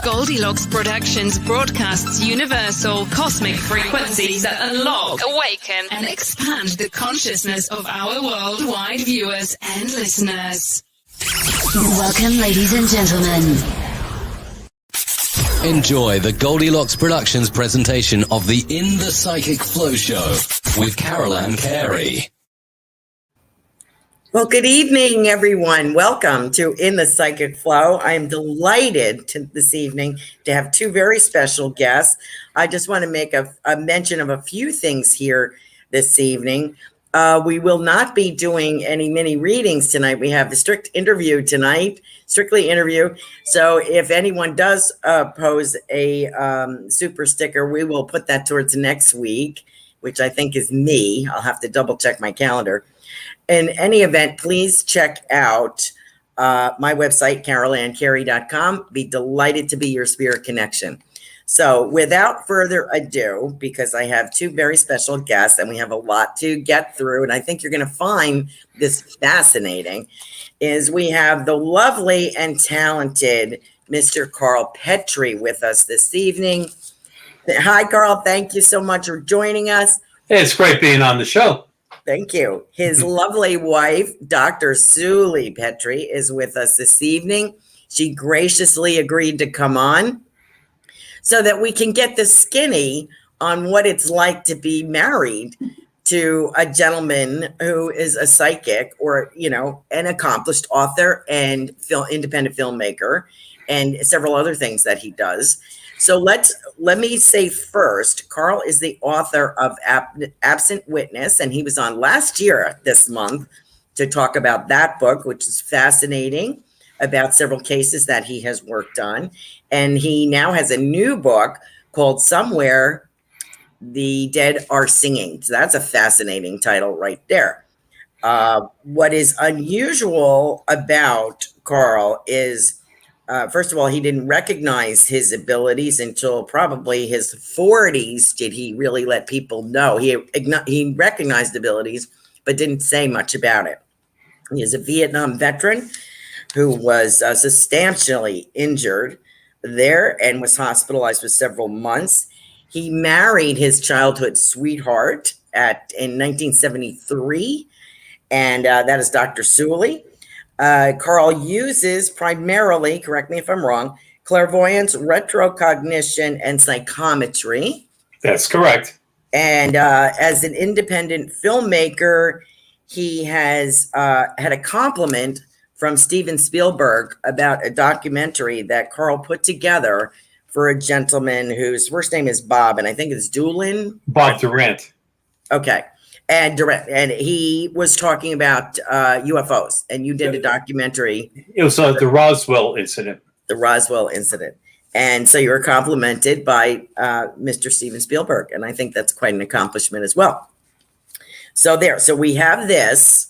Goldylocks Productions broadcasts universal cosmic frequencies that unlock, awaken, and expand the consciousness of our worldwide viewers and listeners. Welcome, ladies and gentlemen. Enjoy the Goldylocks Productions presentation of the In the Psychic Flow Show with Carolan Carey. Well, good evening, everyone. Welcome to In the Psychic Flow. I am delighted this evening to have two very special guests. I just want to make a mention of a few things here this evening. We will not be doing any mini readings tonight. We have a strict interview tonight, strictly interview. So if anyone does pose a super sticker, we will put that towards next week, which I think is me. I'll have to double check my calendar. In any event, please check out my website, carolancarey.com. Be delighted to be your spirit connection. So without further ado, because I have two very special guests and we have a lot to get through, and I think you're going to find this fascinating, is we have the lovely and talented Mr. Karl Petry with us this evening. Hi, Karl. Thank you so much for joining us. Hey, it's great being on the show. Thank you. His lovely wife, Dr. Sueli Petry, is with us this evening. She graciously agreed to come on so that we can get the skinny on what it's like to be married to a gentleman who is a psychic or, you know, an accomplished author and independent filmmaker and several other things that he does. So let me say first, Karl is the author of Absent Witness, and he was on last year this month to talk about that book, which is fascinating, about several cases that he has worked on. And he now has a new book called Somewhere the Dead Are Singing. So that's a fascinating title right there. What is unusual about Karl is, first of all, he didn't recognize his abilities until probably his 40s. Did he really let people know? He recognized abilities, but didn't say much about it. He is a Vietnam veteran who was substantially injured there and was hospitalized for several months. He married his childhood sweetheart in 1973, and that is Dr. Sueli. Karl uses primarily, correct me if I'm wrong, Clairvoyance, Retrocognition, and Psychometry. That's correct. And as an independent filmmaker, he has had a compliment from Steven Spielberg about a documentary that Karl put together for a gentleman whose first name is Bob, and I think it's Doolin. Bob Durant. Okay. And he was talking about UFOs, and you did a documentary. It was the Roswell incident. The Roswell incident. And so you were complimented by Mr. Steven Spielberg, and I think that's quite an accomplishment as well. So we have this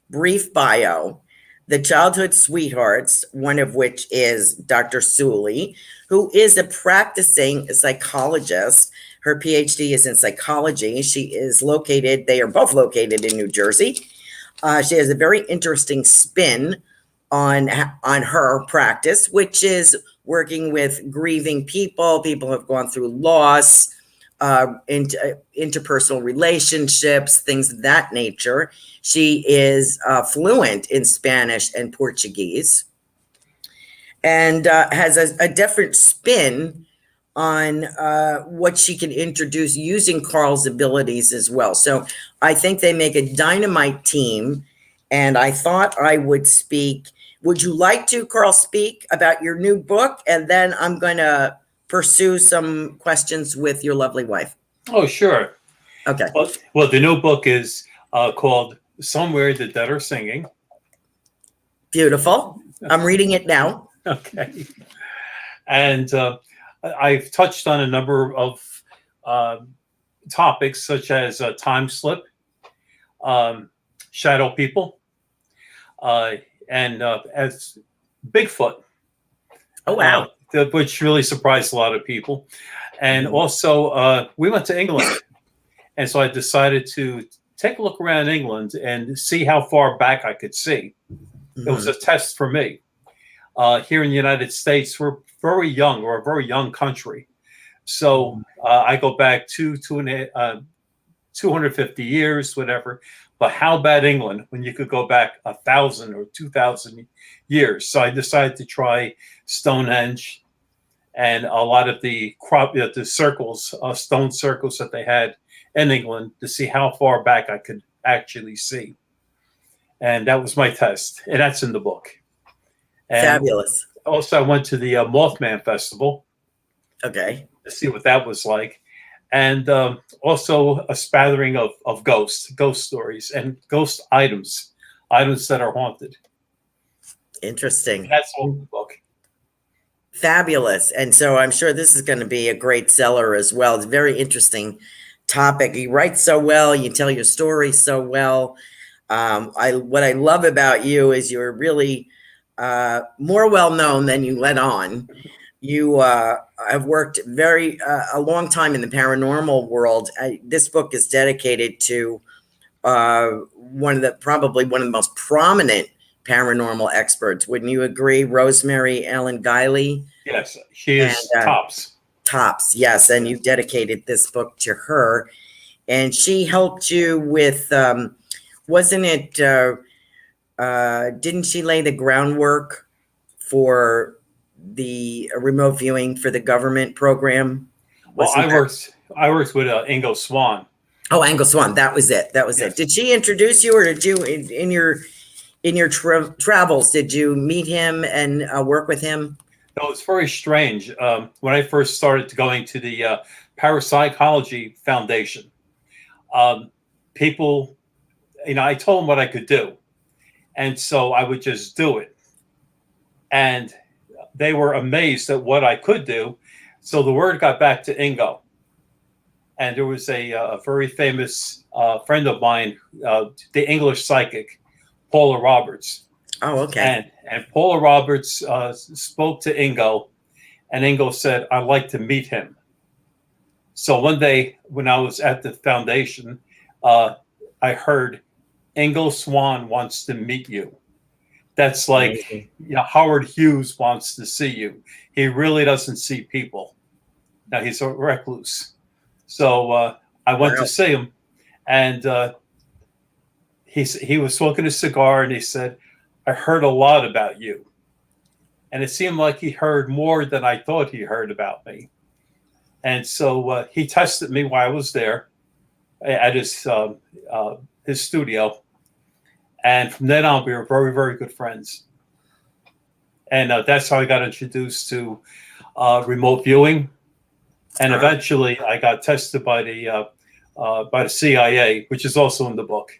brief bio, the childhood sweethearts, one of which is Dr. Sueli, who is a practicing psychologist. Her PhD is in psychology. They are both located in New Jersey. She has a very interesting spin on her practice, which is working with grieving people who have gone through loss, interpersonal relationships, things of that nature. She is fluent in Spanish and Portuguese and has a different spin on what she can introduce using Karl's abilities as well. So I think they make a dynamite team, and I thought I would speak. Would you like to, Karl, speak about your new book? And then I'm going to pursue some questions with your lovely wife. Oh, sure. Okay. Well, the new book is called Somewhere the Dead Are Singing. Beautiful. I'm reading it now. Okay. And I've touched on a number of topics such as time slip, shadow people, and as Bigfoot. Oh, wow. Which really surprised a lot of people. And also, we went to England. And so I decided to take a look around England and see how far back I could see. It was a test for me. here in the United States, we're very young. We're a very young country. So I go back 250 years, whatever. But how about England when you could go back 1,000 or 2,000 years? So I decided to try Stonehenge and a lot of the circles, stone circles that they had in England to see how far back I could actually see. And that was my test. And that's in the book. And Fabulous. also, I went to the Mothman Festival. Okay. To see what that was like. And also a spattering of ghost stories and ghost items that are haunted. Interesting. And that's all in the book. Fabulous. And so I'm sure this is going to be a great seller as well. It's a very interesting topic. You write so well. You tell your story so well. What I love about you is you're really more well-known than you let on. You have worked a long time in the paranormal world. This book is dedicated to probably one of the most prominent paranormal experts. Wouldn't you agree? Rosemary Ellen Guiley. Yes, she is tops. Tops, yes. And you dedicated this book to her. And she helped you with, wasn't it, didn't she lay the groundwork for the remote viewing for the government program? Well, I worked with Ingo Swan. Oh, Ingo Swan. That was it. Yes. Did she introduce you, or did you in your travels, did you meet him and work with him? No, it's very strange. When I first started going to the Parapsychology Foundation, people, I told them what I could do. And so I would just do it. And they were amazed at what I could do. So the word got back to Ingo. And there was a very famous friend of mine, the English psychic, Paula Roberts. Oh, okay. And Paula Roberts spoke to Ingo, and Ingo said, I'd like to meet him. So one day when I was at the foundation, I heard, Ingo Swan wants to meet you. That's like, Howard Hughes wants to see you. He really doesn't see people. Now he's a recluse. So I went to see him, and he was smoking a cigar, and he said, I heard a lot about you. And it seemed like he heard more than I thought he heard about me. And so he tested me while I was there at his studio. And from then on, we were very, very good friends. And that's how I got introduced to remote viewing. And eventually I got tested by the CIA, which is also in the book.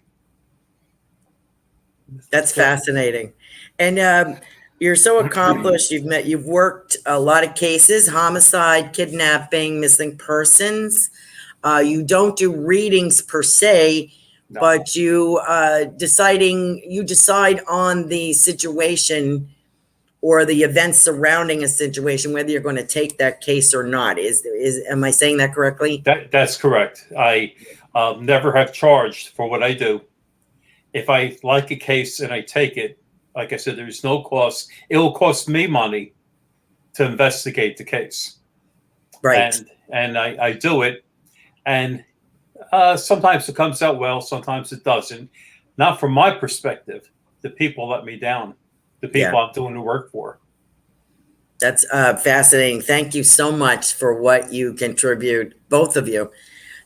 That's fascinating. And you're so accomplished. You've worked a lot of cases: homicide, kidnapping, missing persons. You don't do readings per se, no. But you decide on the situation or the events surrounding a situation, whether you're going to take that case or not. Am I saying that correctly? That's correct. I never have charged for what I do. If I like a case and I take it, like I said, there's no cost. It will cost me money to investigate the case. Right. And I do it. And sometimes it comes out well, sometimes it doesn't. Not from my perspective. The people let me down. The people I'm doing the work for. That's fascinating. Thank you so much for what you contribute, both of you,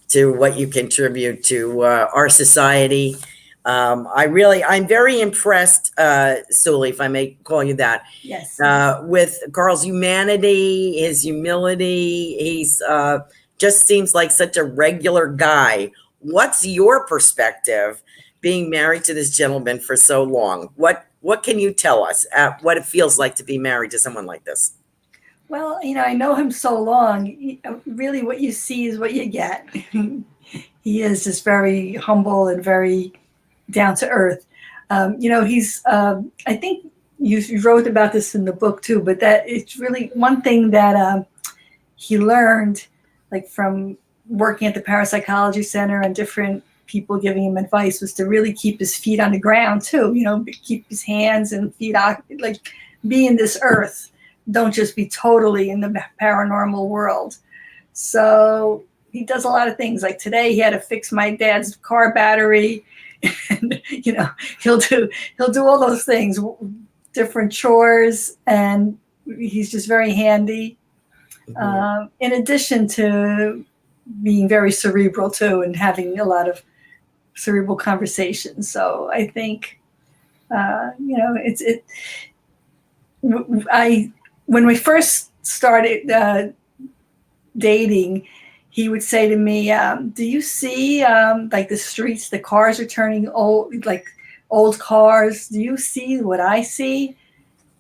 to what you contribute to our society. I'm very impressed, Sueli, if I may call you that. Yes. With Karl's humanity, his humility. He's just seems like such a regular guy. What's your perspective being married to this gentleman for so long? What can you tell us what it feels like to be married to someone like this? Well, I know him so long. Really, what you see is what you get. He is just very humble and very down to earth. He's, I think you wrote about this in the book too, but that it's really one thing that he learned, like from working at the Parapsychology Center and different people giving him advice, was to really keep his feet on the ground too, keep his hands and feet like be in this earth. Don't just be totally in the paranormal world. So he does a lot of things. Like today, he had to fix my dad's car battery, and he'll do all those things, different chores, and he's just very handy. In addition to being very cerebral too, and having a lot of cerebral conversations. So I think, when we first started dating, he would say to me, do you see like the streets, the cars are turning old, like old cars? Do you see what I see?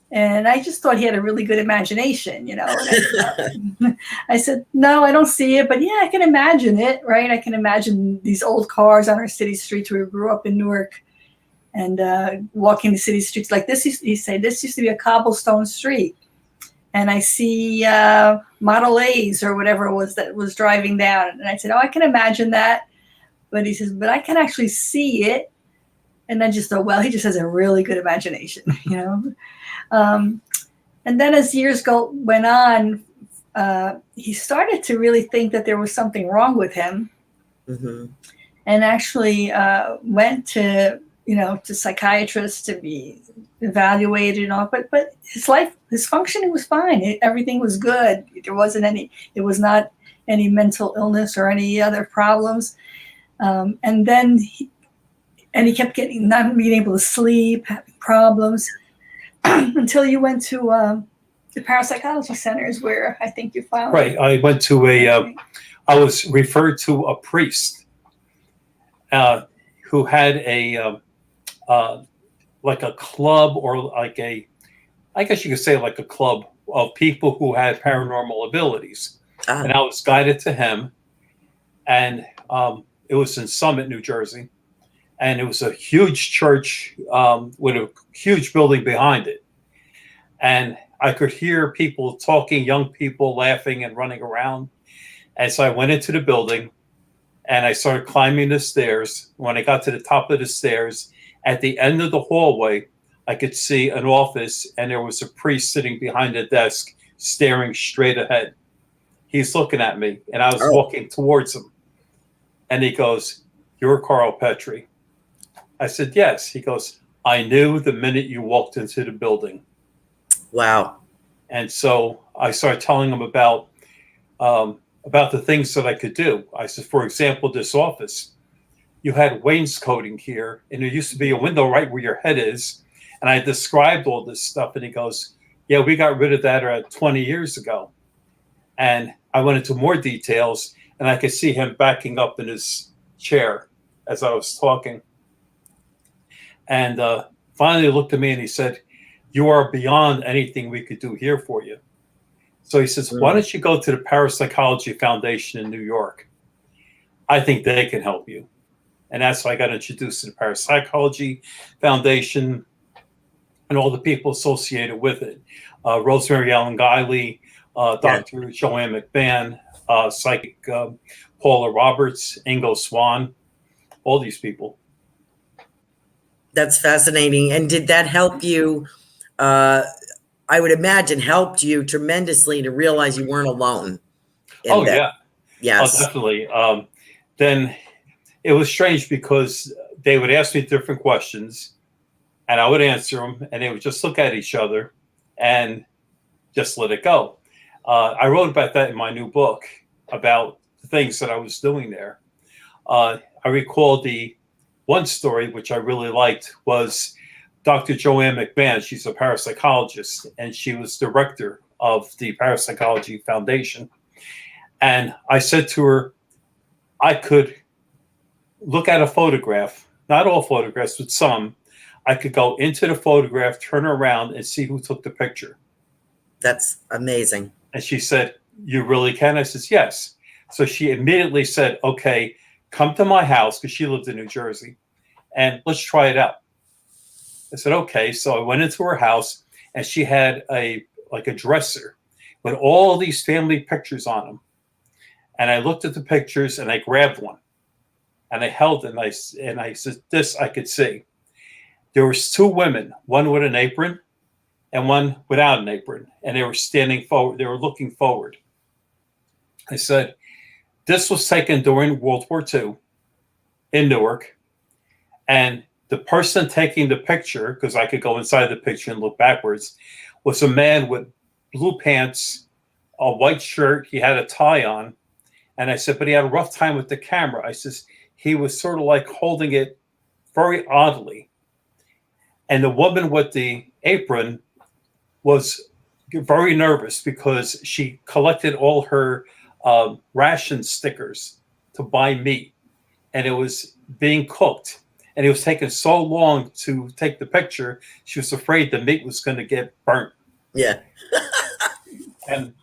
And I just thought he had a really good imagination, And I said, no, I don't see it, but yeah, I can imagine it, right? I can imagine these old cars on our city streets. We grew up in Newark, and walking the city streets like this. He said, this used to be a cobblestone street. And I see Model A's or whatever it was that was driving down. And I said, oh, I can imagine that. But he says, but I can actually see it. And then just thought, well, he just has a really good imagination, And then as years went on, he started to really think that there was something wrong with him, and actually went to psychiatrists to be evaluated and all. But his functioning was fine. Everything was good. There was not any mental illness or any other problems. And then he kept not being able to sleep, having problems. Until you went to the parapsychology centers, where I think you found. Right. I went to I was referred to a priest who had like a club, or like I guess you could say like a club of people who had paranormal abilities. And I was guided to him. And it was in Summit, New Jersey. And it was a huge church with a huge building behind it. And I could hear people talking, young people laughing and running around. And so I went into the building and I started climbing the stairs. When I got to the top of the stairs, at the end of the hallway, I could see an office, and there was a priest sitting behind a desk staring straight ahead. He's looking at me, and I was walking towards him. And he goes, "You're Karl Petry." I said, "Yes." He goes, "I knew the minute you walked into the building." Wow. And so I started telling him about the things that I could do. I said, for example, this office, you had wainscoting here, and there used to be a window right where your head is. And I described all this stuff, and he goes, "Yeah, we got rid of that 20 years ago." And I went into more details, and I could see him backing up in his chair as I was talking. And finally he looked at me and he said, "You are beyond anything we could do here for you." So he says, "Why don't you go to the Parapsychology Foundation in New York? I think they can help you." And that's how I got introduced to the Parapsychology Foundation and all the people associated with it. Rosemary Ellen Guiley, Dr. Joanne McMahon, Psychic Paula Roberts, Ingo Swan, all these people. That's fascinating. And did that help you? I would imagine helped you tremendously to realize you weren't alone. Yeah. Yes. Oh, definitely. Then it was strange because they would ask me different questions and I would answer them, and they would just look at each other and just let it go. I wrote about that in my new book, about the things that I was doing there. I recall the one story, which I really liked, was Dr. Joanne McMahon. She's a parapsychologist, and she was director of the Parapsychology Foundation. And I said to her, I could look at a photograph, not all photographs, but some. I could go into the photograph, turn around, and see who took the picture. That's amazing. And she said, "You really can?" I said, "Yes." So she immediately said, "Okay, come to my house," because she lived in New Jersey, "and let's try it out." I said, "Okay." So I went into her house, and she had a dresser with all these family pictures on them. And I looked at the pictures, and I grabbed one, and I held it, and I said, "This I could see." There was two women, one with an apron and one without an apron, and they were standing forward. They were looking forward. I said, this was taken during World War II in Newark, and the person taking the picture, because I could go inside the picture and look backwards, was a man with blue pants, a white shirt. He had a tie on. And I said, but he had a rough time with the camera. I says, he was sort of like holding it very oddly. And the woman with the apron was very nervous because she collected all her ration stickers to buy meat. And it was being cooked. And it was taking so long to take the picture, she was afraid the meat was going to get burnt. Yeah. And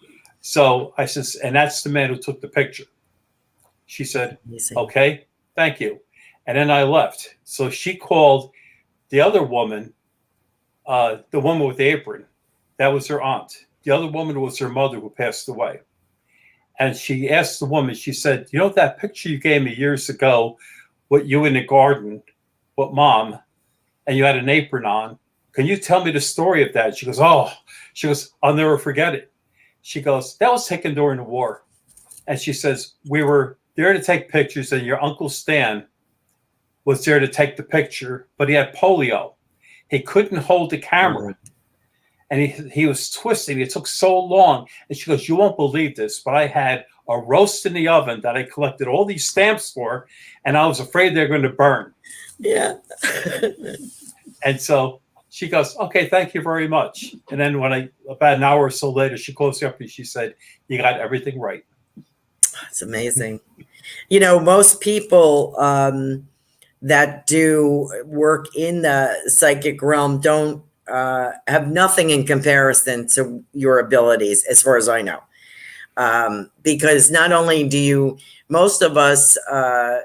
so I says, and that's the man who took the picture. She said, okay, thank you. And then I left. So she called the other woman, the woman with the apron. That was her aunt. The other woman was her mother who passed away. And she asked the woman, she said, you know that picture you gave me years ago with you in the garden with Mom, and you had an apron on? Can you tell me the story of that? She goes, I'll never forget it. She goes, that was taken during the war. And she says, we were there to take pictures, and your Uncle Stan was there to take the picture, but he had polio. He couldn't hold the camera. And he was twisting. It took so long. And she goes, you won't believe this, but I had a roast in the oven that I collected all these stamps for, and I was afraid they're going to burn. Yeah. And so she goes, okay, thank you very much. And then about an hour or so later, she calls me up and she said, you got everything right. It's amazing. You know, most people that do work in the psychic realm don't have nothing in comparison to your abilities, as far as I know. Because not only do you, most of us, I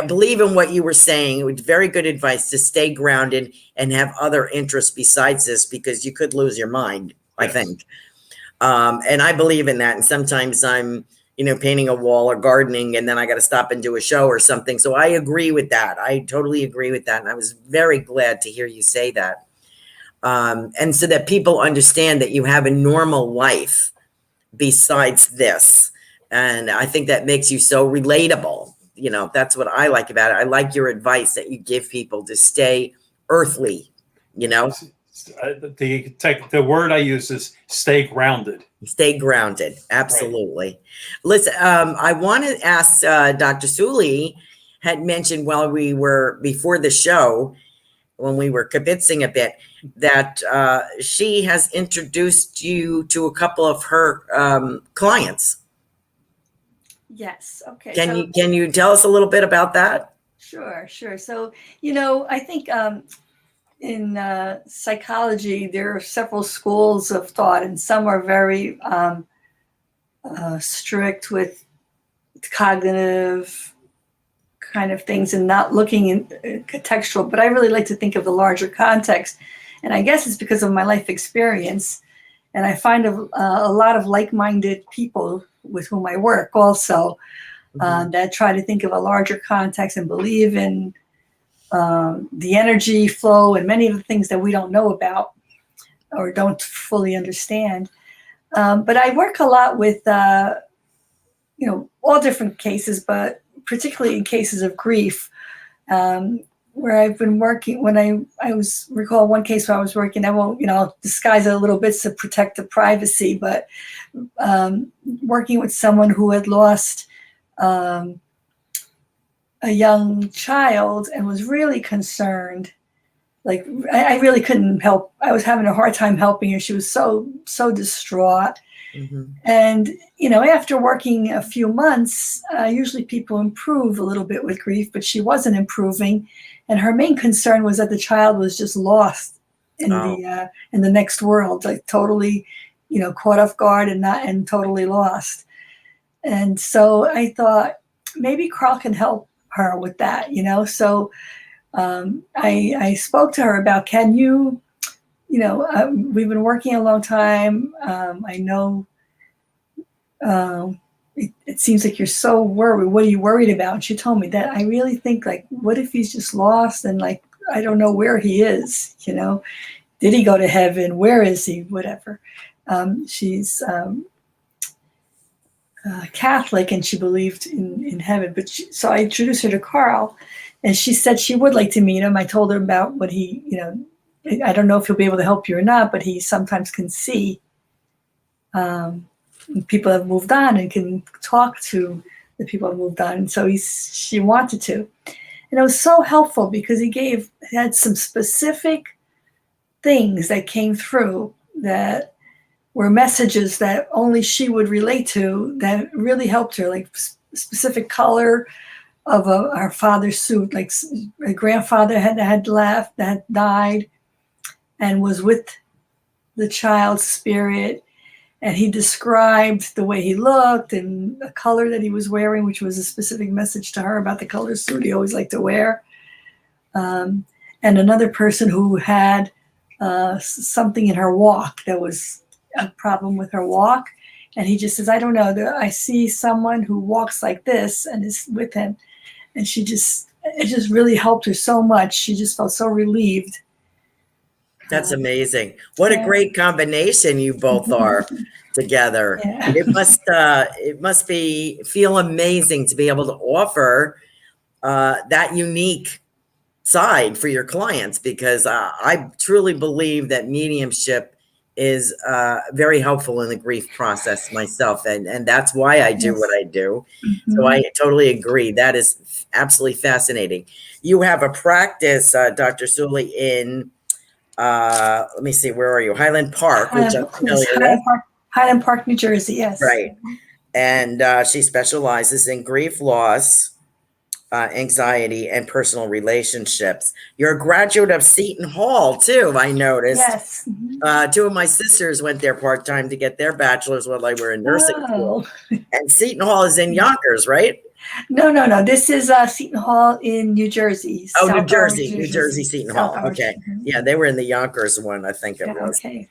believe in what you were saying. It was very good advice to stay grounded and have other interests besides this, because you could lose your mind, I think. And I believe in that. And sometimes I'm, painting a wall or gardening, and then I got to stop and do a show or something. So I agree with that. I totally agree with that. And I was very glad to hear you say that. And so that people understand that you have a normal life besides this. And I think that makes you so relatable. That's what I like about it. I like your advice that you give people to stay earthly, The word I use is stay grounded. Stay grounded. Absolutely. Right. Listen, I want to ask Dr. Sueli had mentioned before the show, when we were kibitzing a bit, that she has introduced you to a couple of her clients. Yes. Okay. Can you tell us a little bit about that? Sure. So, I think in psychology, there are several schools of thought, and some are very strict with cognitive kind of things and not looking in contextual. But I really like to think of the larger context. And I guess it's because of my life experience. And I find a lot of like-minded people with whom I work also that try to think of a larger context and believe in the energy flow and many of the things that we don't know about or don't fully understand. But I work a lot with, all different cases, but particularly in cases of grief, where I've been working. When I recall one case where I was working, I won't, disguise it a little bit to protect the privacy, but working with someone who had lost a young child and was really concerned. Like, I really couldn't help. I was having a hard time helping her. She was so distraught. Mm-hmm. And, after working a few months, usually people improve a little bit with grief, but she wasn't improving. And her main concern was that the child was just lost in the next world, like totally, caught off guard and totally lost. And so I thought maybe Karl can help her with that, So I spoke to her about, can you, we've been working a long time. I know it seems like you're so worried. What are you worried about? And she told me that I really think, like, what if he's just lost and, like, I don't know where he is, did he go to heaven? Where is he? Whatever. She's Catholic, and she believed in heaven. But so I introduced her to Karl, and she said she would like to meet him. I told her about what he, I don't know if he'll be able to help you or not, but he sometimes can see people have moved on and can talk to the people who have moved on. And so she wanted to. And it was so helpful because he had some specific things that came through that were messages that only she would relate to, that really helped her, like specific color of our father's suit. Like a grandfather had left, that had died, and was with the child's spirit. And he described the way he looked and the color that he was wearing, which was a specific message to her about the color suit he always liked to wear. And another person who had something in her walk that was a problem with her walk. And he just says, I don't know, I see someone who walks like this and is with him. And it just really helped her so much. She just felt so relieved. That's amazing. What a great combination you both are together. Yeah. It must feel amazing to be able to offer that unique side for your clients, because I truly believe that mediumship is very helpful in the grief process myself. And that's why I do what I do. Mm-hmm. So I totally agree. That is absolutely fascinating. You have a practice, Dr. Sueli, in let me see, where are you? Highland Park, which I'm familiar with. Highland Park, New Jersey, yes. Right. And she specializes in grief, loss, anxiety, and personal relationships. You're a graduate of Seton Hall, too, I noticed. Yes. Two of my sisters went there part-time to get their bachelor's while they were in nursing school. And Seton Hall is in Yonkers, right? No. This is Seton Hall in New Jersey. New Jersey, Seton Hall. Okay. Yeah, they were in the Yonkers one, I think it was. Okay.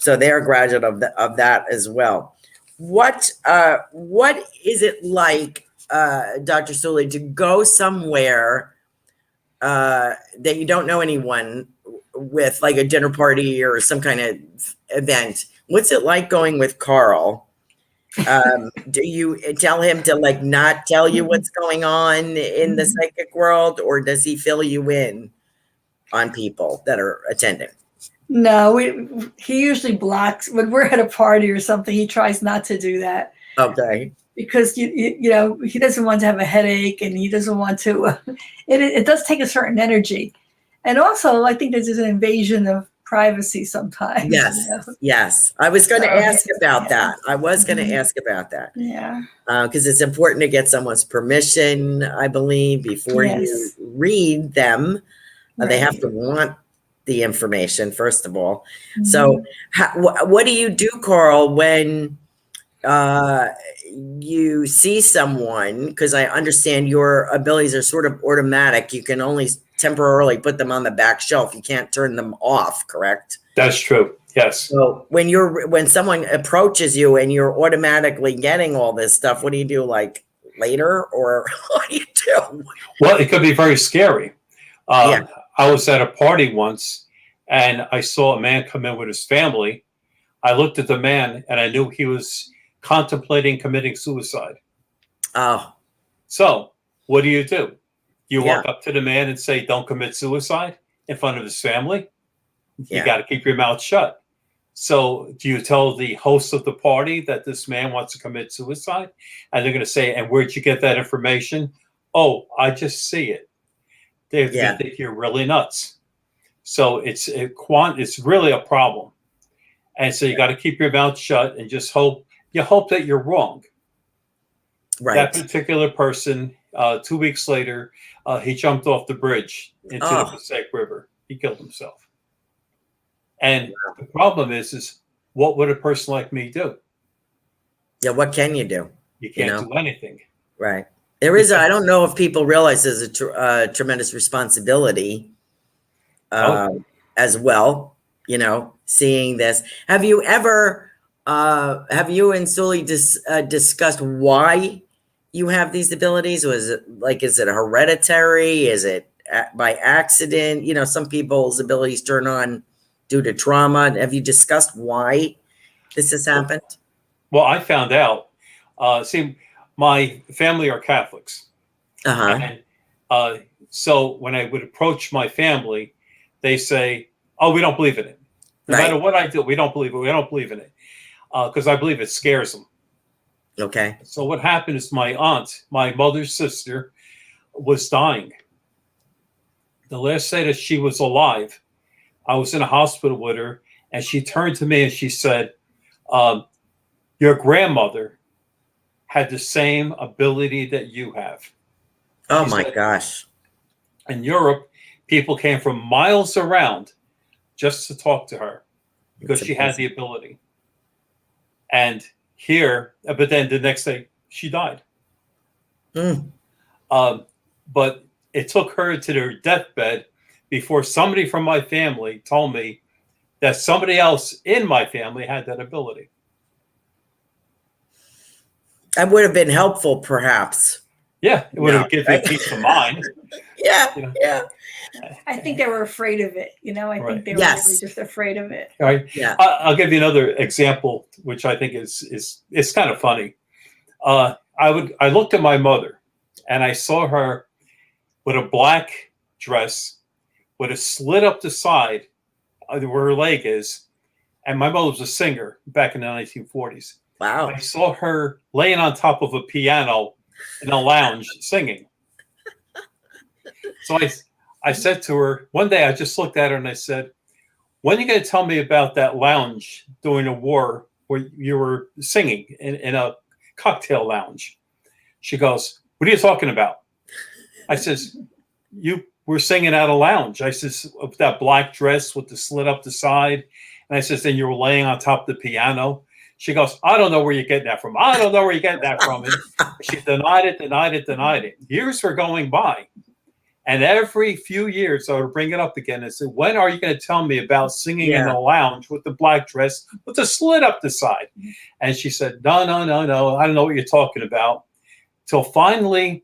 So they're a graduate of that as well. What is it like, Dr. Sueli, to go somewhere that you don't know anyone with, like a dinner party or some kind of event? What's it like going with Karl? Do you tell him to not tell you what's going on in the psychic world, or does he fill you in on people that are attending? No, he usually blocks when we're at a party or something. He tries not to do that. Okay. Because he doesn't want to have a headache, and he doesn't want to. It does take a certain energy, and also I think there's an invasion of privacy sometimes. Yes. I was going to ask about that. Yeah. Because it's important to get someone's permission, I believe, before you read them. They have to want the information, first of all. Mm-hmm. So what do you do, Karl, when you see someone? Because I understand your abilities are sort of automatic. You can only temporarily put them on the back shelf. You can't turn them off, correct? That's true. Yes. So when someone approaches you and you're automatically getting all this stuff, what do you do, like later, or what do you do? Well, it could be very scary. I was at a party once and I saw a man come in with his family. I looked at the man and I knew he was contemplating committing suicide. Oh. So what do? You walk up to the man and say, don't commit suicide in front of his family? You got to keep your mouth shut. So do you tell the host of the party that this man wants to commit suicide? And they're going to say, and where'd you get that information? Oh, I just see it. They think you're really nuts. So it's really a problem. And so you got to keep your mouth shut and just hope that you're wrong. Right. That particular person, 2 weeks later, he jumped off the bridge into the Passaic River. He killed himself. And the problem is what would a person like me do? Yeah, what can you do? You can't do anything. Right. There is, I don't know if people realize there's a tremendous responsibility as well, seeing this. Have you and Sueli discussed why you have these abilities? Or is it hereditary? Is it by accident? Some people's abilities turn on due to trauma? Have you discussed why this has happened? Well, I found out. See, my family are Catholics. And so when I would approach my family, they say, "Oh, we don't believe in it. No matter what I do, we don't believe it. We don't believe in it." Because I believe it scares them. Okay. So what happened is my aunt, my mother's sister, was dying. The last day that she was alive, I was in a hospital with her, and she turned to me and she said, "Your grandmother had the same ability that you have." Oh She my said, gosh. in Europe, people came from miles around just to talk to her because she had the ability. And here, but then the next day, she died. But it took her to their deathbed before somebody from my family told me that somebody else in my family had that ability. That would have been helpful, perhaps. Yeah, it would have given you peace of mind. Yeah. I think they were afraid of it. I think they were really just afraid of it. All right. Yeah. I'll give you another example, which I think is kind of funny. I looked at my mother, and I saw her with a black dress with a slit up the side where her leg is. And my mother was a singer back in the 1940s. Wow. I saw her laying on top of a piano in a lounge singing. So I said to her, one day I just looked at her and I said, "When are you going to tell me about that lounge during the war where you were singing in a cocktail lounge?" She goes, "What are you talking about?" I says, "You were singing at a lounge." I says, "With that black dress with the slit up the side." And I says, "Then you were laying on top of the piano." She goes, "I don't know where you're getting that from. I don't know where you're getting that from." And she denied it. Years were going by. And every few years, I would bring it up again and say, "When are you going to tell me about singing in a lounge with the black dress with the slit up the side?" And she said, No. I don't know what you're talking about. Till finally,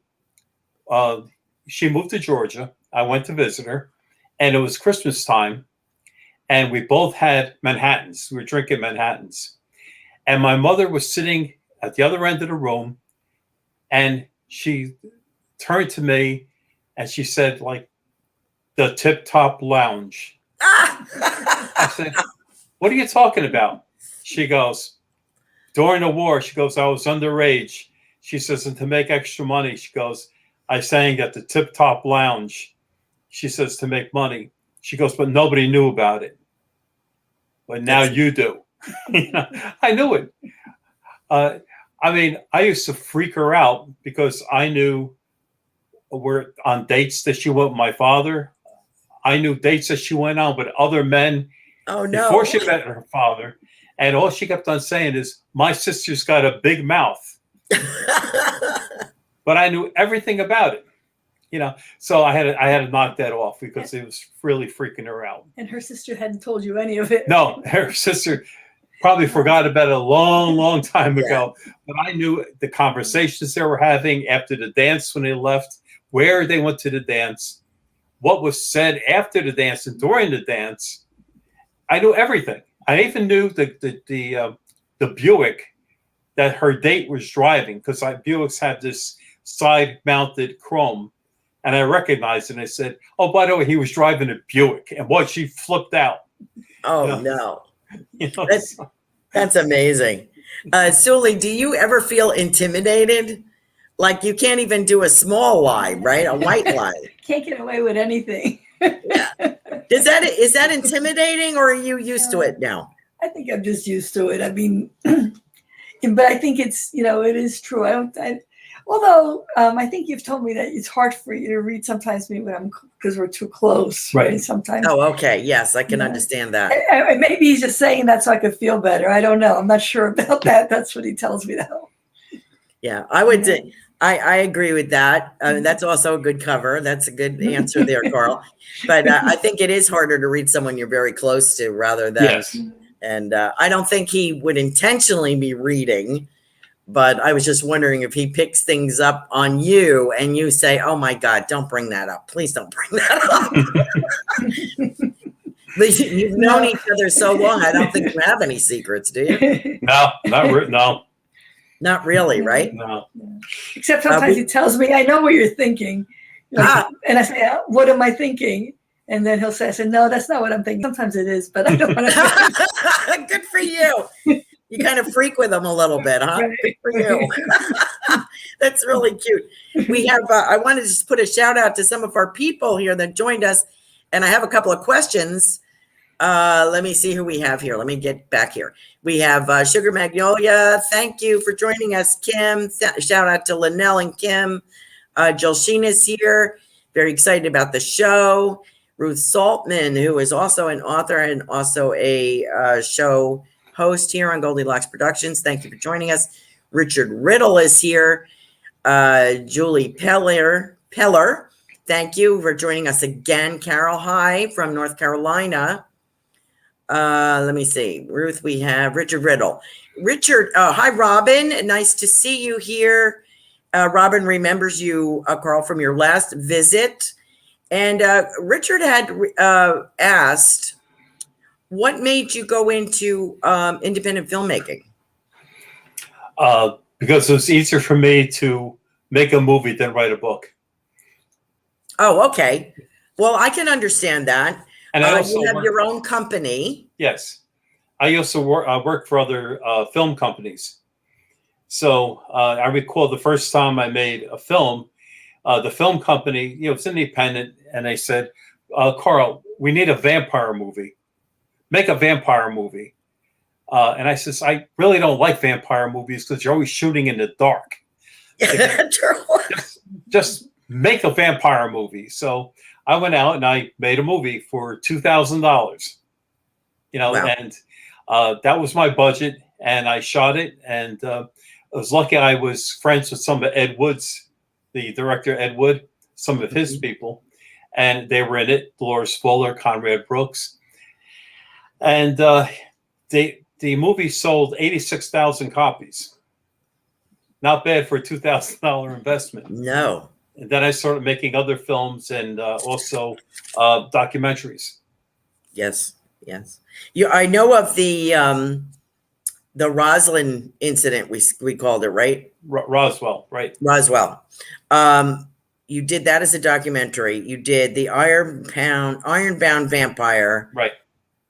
she moved to Georgia. I went to visit her, and it was Christmas time. And we both had Manhattans. We were drinking Manhattans. And my mother was sitting at the other end of the room, and she turned to me and she said, like, "The Tip Top Lounge." I said, "What are you talking about?" She goes, "During the war," she goes, "I was underage." She says, "And to make extra money," she goes, "I sang at the Tip Top Lounge." She says, "To make money." She goes, "But nobody knew about it. But now you do." I knew it. I mean, I used to freak her out because I knew we're on dates that she went with my father. I knew dates that she went on with other men before she met her father. And all she kept on saying is, "My sister's got a big mouth." But I knew everything about it. So I had to knock that off because it was really freaking her out. And her sister hadn't told you any of it. No, her sister probably forgot about it a long, long time ago. But I knew the conversations they were having after the dance when they left, where they went to the dance, what was said after the dance and during the dance. I knew everything. I even knew the Buick that her date was driving, because Buicks had this side-mounted chrome. And I recognized it, and I said, "Oh, by the way, he was driving a Buick." And what, she flipped out. Oh, no. That's amazing. Sueli, do you ever feel intimidated? Like you can't even do a small lie, right? A white lie. Can't get away with anything. Is that intimidating, or are you used to it now? I think I'm just used to it. I mean, but I think it's, it is true. Although I think you've told me that it's hard for you to read sometimes me because we're too close. Right. Sometimes. Oh, okay. Yes, I can understand that. Maybe he's just saying that so I could feel better. I don't know. I'm not sure about that. That's what he tells me though. Yeah, I would say I agree with that. That's also a good cover. That's a good answer there, Karl. But I think it is harder to read someone you're very close to rather than. Yes. And I don't think he would intentionally be reading. But I was just wondering if he picks things up on you and you say, "Oh my God, don't bring that up. Please don't bring that up." You've known each other so long. I don't think you have any secrets, do you? No, no, Not really, right? no. Except sometimes he tells me, I know what you're thinking. And I say, what am I thinking? And then he'll say, I said, no, that's not what I'm thinking. Sometimes it is, but I don't want to. Good for you. You kind of freak with him a little bit, huh? Right. Good for you. That's really cute. We have, I wanted to just put a shout out to some of our people here that joined us. And I have a couple of questions. Let me see who we have here. Let me get back here. We have Sugar Magnolia. Thank you for joining us, Kim. Shout out to Linnell and Kim. Jill Sheen is here. Very excited about the show. Ruth Saltman, who is also an author and also a show host here on Goldylocks Productions. Thank you for joining us. Richard Riddle is here. Julie Peller. Thank you for joining us again. Carol, hi from North Carolina. Let me see. Ruth, we have Richard Riddle. Richard, hi, Robin. Nice to see you here. Robin remembers you, Karl, from your last visit. And Richard had asked, what made you go into independent filmmaking? Because it was easier for me to make a movie than write a book. Oh, okay. Well, I can understand that. And I also you have your own company. Yes. I also work for other film companies. So I recall the first time I made a film, the film company, it's independent. And they said, Karl, we need a vampire movie. Make a vampire movie. And I says, I really don't like vampire movies because you're always shooting in the dark. Just make a vampire movie. So I went out and I made a movie for $2,000, wow. And that was my budget. And I shot it. And I was lucky I was friends with some of Ed Wood's, the director, Ed Wood, some of his people. And they were in it, Dolores Fuller, Conrad Brooks. And the movie sold 86,000 copies. Not bad for a $2,000 investment. No. And then I started making other films and also documentaries. Yes. I know of the Roslyn incident. We called it, right? Roswell, right? Roswell. You did that as a documentary. You did the Ironbound Vampire. Right.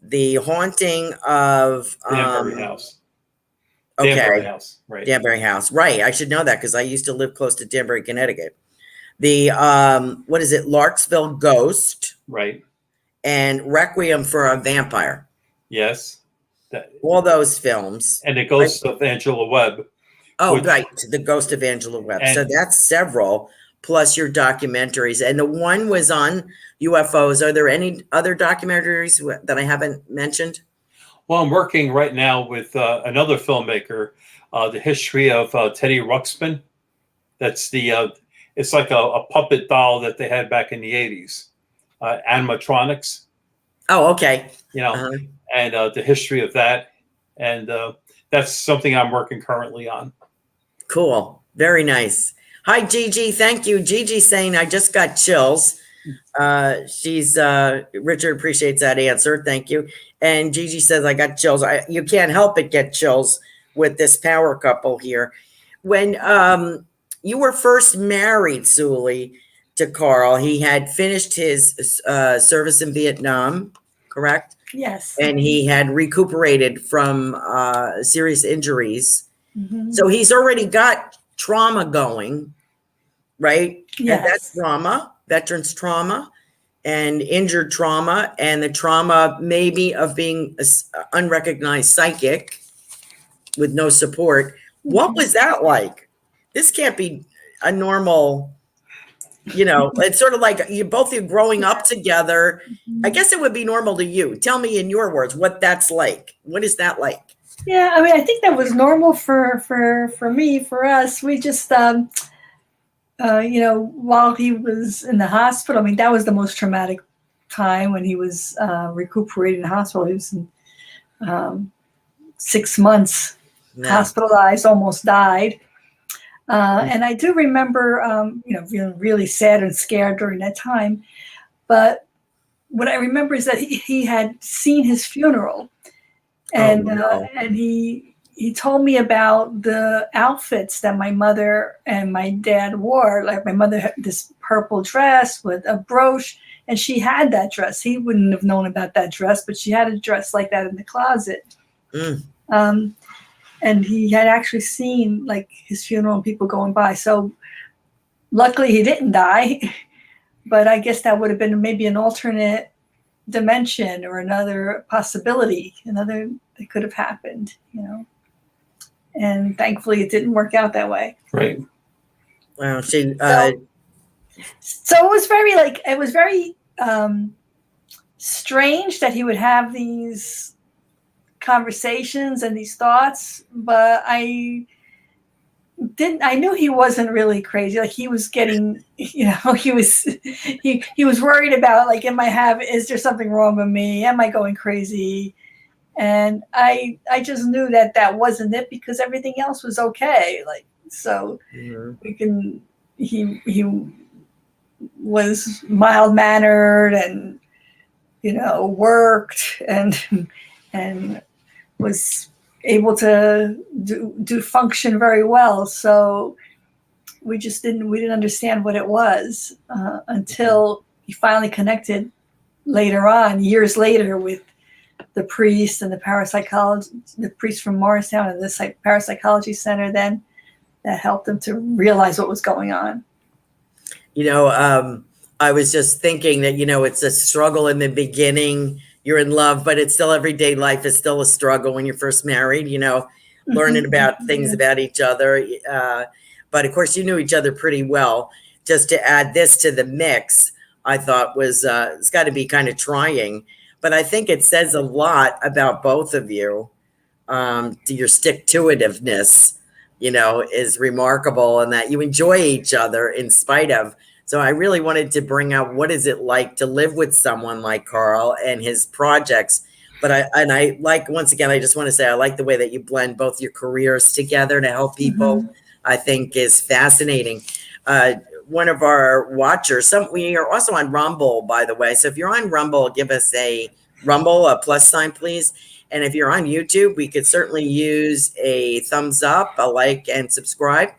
The Haunting of Danbury House. Okay. Danbury House, right. Danbury House. Right. I should know that because I used to live close to Danbury, Connecticut. The what is it? Larksville Ghost. Right. And Requiem for a Vampire. Yes. All those films. And the Ghost of Angela Webb. Oh, right. The Ghost of Angela Webb. So that's several, plus your documentaries. And the one was on UFOs. Are there any other documentaries that I haven't mentioned? Well, I'm working right now with another filmmaker, the history of Teddy Ruxpin. That's it's like a puppet doll that they had back in the 80s, animatronics. Oh, okay. And the history of that. And that's something I'm working currently on. Cool. Very nice. Hi, Gigi. Thank you. Gigi's saying, I just got chills. Richard appreciates that answer. Thank you. And Gigi says, I got chills. You can't help but get chills with this power couple here. When you were first married, Sueli, to Karl, he had finished his service in Vietnam, correct? Yes. And he had recuperated from serious injuries. Mm-hmm. So he's already got trauma going, right? Yes. And that's trauma, veterans trauma and injured trauma, and the trauma maybe of being an unrecognized psychic with no support. Mm-hmm. What was that like? This can't be a normal, it's sort of like you growing up together. I guess it would be normal to you. Tell me in your words what that's like. What is that like? Yeah, I mean, I think that was normal for me, for us. We just, while he was in the hospital, I mean, that was the most traumatic time when he was recuperating in the hospital. He was in 6 months hospitalized, almost died. And I do remember, feeling really sad and scared during that time. But what I remember is that he had seen his funeral, and and he told me about the outfits that my mother and my dad wore. Like my mother had this purple dress with a brooch, and she had that dress. He wouldn't have known about that dress, but she had a dress like that in the closet. And he had actually seen like his funeral and people going by. So luckily he didn't die, but I guess that would have been maybe an alternate dimension or another possibility, that could have happened, and thankfully it didn't work out that way. Right. Wow. So it was very strange that he would have these conversations and these thoughts, but I knew he wasn't really crazy. Like he was getting, he was worried about like, is there something wrong with me? Am I going crazy? And I just knew that wasn't it, because everything else was okay. Like, so he was mild mannered and, worked and was able to do function very well. So we didn't understand what it was until he finally connected later on, years later, with the priest and the priest from Morristown and the parapsychology center then that helped him to realize what was going on. I was just thinking that, it's a struggle in the beginning. You're in love, but it's still everyday life is still a struggle when you're first married, learning about things about each other. But of course, you knew each other pretty well. Just to add this to the mix, I thought it's got to be kind of trying. But I think it says a lot about both of you. Your stick-to-itiveness, is remarkable, and that you enjoy each other in spite of. So I really wanted to bring out what is it like to live with someone like Karl and his projects. But I like, once again, I just want to say, I like the way that you blend both your careers together to help people. I think is fascinating. One of our watchers, we are also on Rumble, by the way. So if you're on Rumble, give us a Rumble, a +sign, please. And if you're on YouTube, we could certainly use a thumbs up, a like, and subscribe.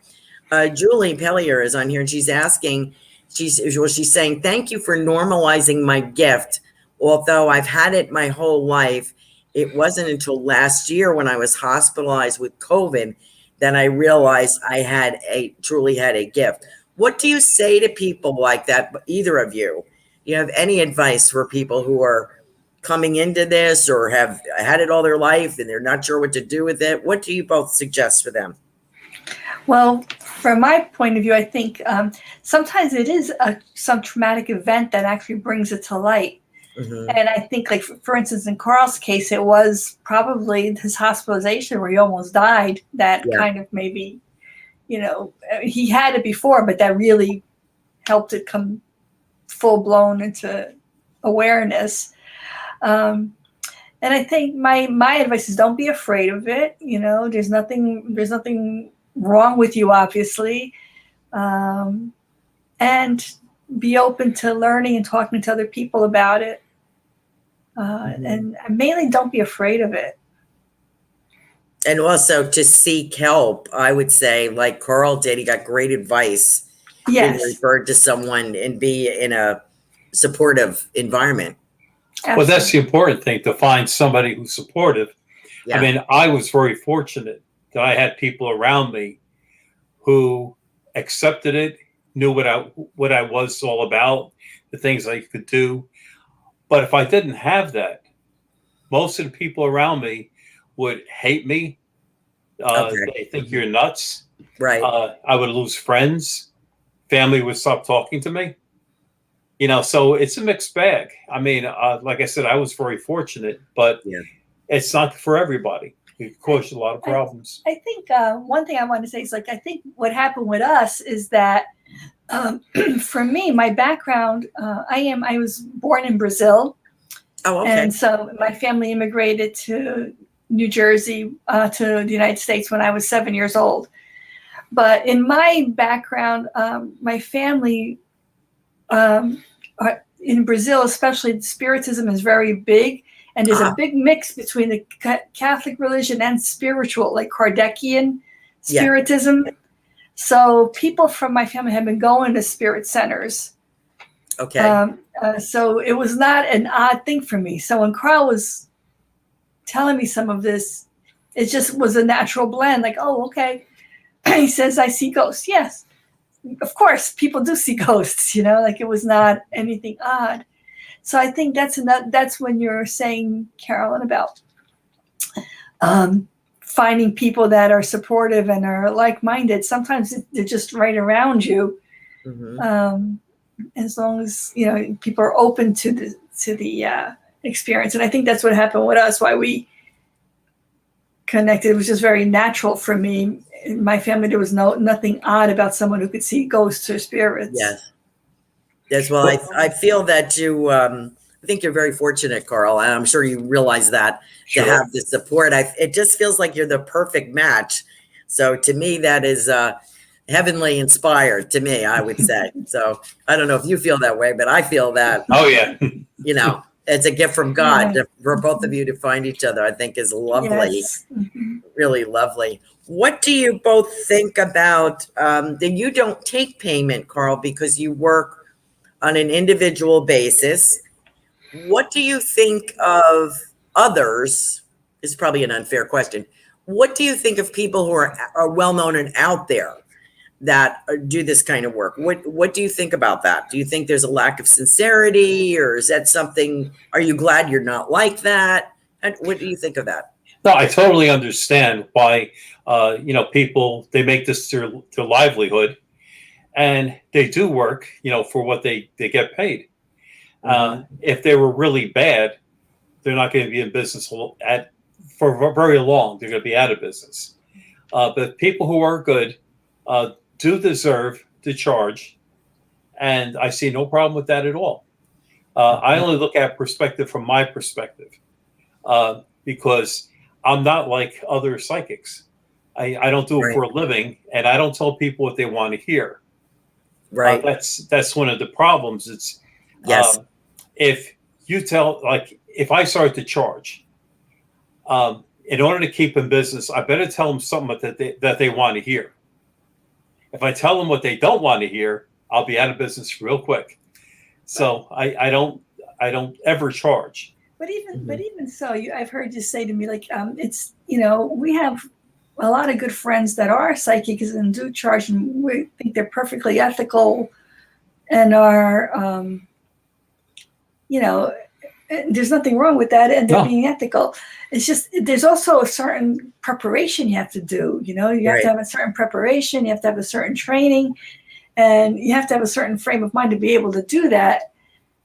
Julie Pellier is on here, and she's asking, she's saying, thank you for normalizing my gift. Although I've had it my whole life, it wasn't until last year when I was hospitalized with COVID that I realized I truly had a gift. What do you say to people like that, either of you? Do you have any advice for people who are coming into this or have had it all their life and they're not sure what to do with it? What do you both suggest for them? Well, from my point of view, I think sometimes it is some traumatic event that actually brings it to light. And I think, like, for instance, in Karl's case, it was probably his hospitalization where he almost died that kind of maybe, he had it before, but that really helped it come full blown into awareness. And I think my advice is don't be afraid of it. There's nothing wrong with you, obviously. And be open to learning and talking to other people about it. And mainly don't be afraid of it. And also to seek help, I would say, like Karl did, he got great advice. Yes. Being referred to someone and be in a supportive environment. Absolutely. Well, that's the important thing, to find somebody who's supportive. Yeah. I mean, I was very fortunate that I had people around me who accepted it, knew what I was all about, the things I could do. But if I didn't have that, most of the people around me would hate me. They think you're nuts. Right. I would lose friends. Family would stop talking to me. So it's a mixed bag. I mean, like I said, I was very fortunate, but it's not for everybody. It caused a lot of problems. I think one thing I want to say is, like, I think what happened with us is that for me, my background, I was born in Brazil. Oh, okay. And so my family immigrated to New Jersey, to the United States when I was 7 years old. But in my background, my family in Brazil, especially, spiritism is very big. And there's a big mix between the Catholic religion and spiritual, like Kardecian spiritism. Yeah. So people from my family have been going to spirit centers. Okay. So it was not an odd thing for me. So when Karl was telling me some of this, it just was a natural blend. Like, oh, okay. He says, I see ghosts. Yes, of course, people do see ghosts, like it was not anything odd. So I think that's when you're saying, Carolan, about finding people that are supportive and are like-minded. Sometimes they're just right around you. Mm-hmm. As long as, people are open to the experience. And I think that's what happened with us, why we connected. It was just very natural for me. In my family, there was nothing odd about someone who could see ghosts or spirits. Yes. Yes, well, I feel that I think you're very fortunate, Karl, and I'm sure you realize that, to have the support. It just feels like you're the perfect match. So to me, that is heavenly inspired to me, I would say. So I don't know if you feel that way, but I feel that. Oh, yeah. It's a gift from God for both of you to find each other, I think is lovely. Yes. Mm-hmm. Really lovely. What do you both think about that you don't take payment, Karl, because you work on an individual basis? What do you think of others? Is probably an unfair question. What do you think of people who are well-known and out there that do this kind of work? What do you think about that? Do you think there's a lack of sincerity, or is that something, are you glad you're not like that? And what do you think of that? No, I totally understand why, people, they make this their livelihood, and they do work, for what they get paid. Mm-hmm. If they were really bad, they're not going to be in business for very long. They're going to be out of business. But people who are good do deserve to charge, and I see no problem with that at all. I only look at perspective from my perspective, because I'm not like other psychics. I don't do it for a living, and I don't tell people what they want to hear. Right. That's one of the problems. It's if you tell, like, if I start to charge, in order to keep in business, I better tell them something that they want to hear. If I tell them what they don't want to hear, I'll be out of business real quick. So I don't ever charge. But even so, I've heard you say to me, like, it's, we have a lot of good friends that are psychics and do charge, and we think they're perfectly ethical and are, there's nothing wrong with that, and they're being ethical. It's just, there's also a certain preparation you have to do. You have to have a certain preparation, you have to have a certain training, and you have to have a certain frame of mind to be able to do that.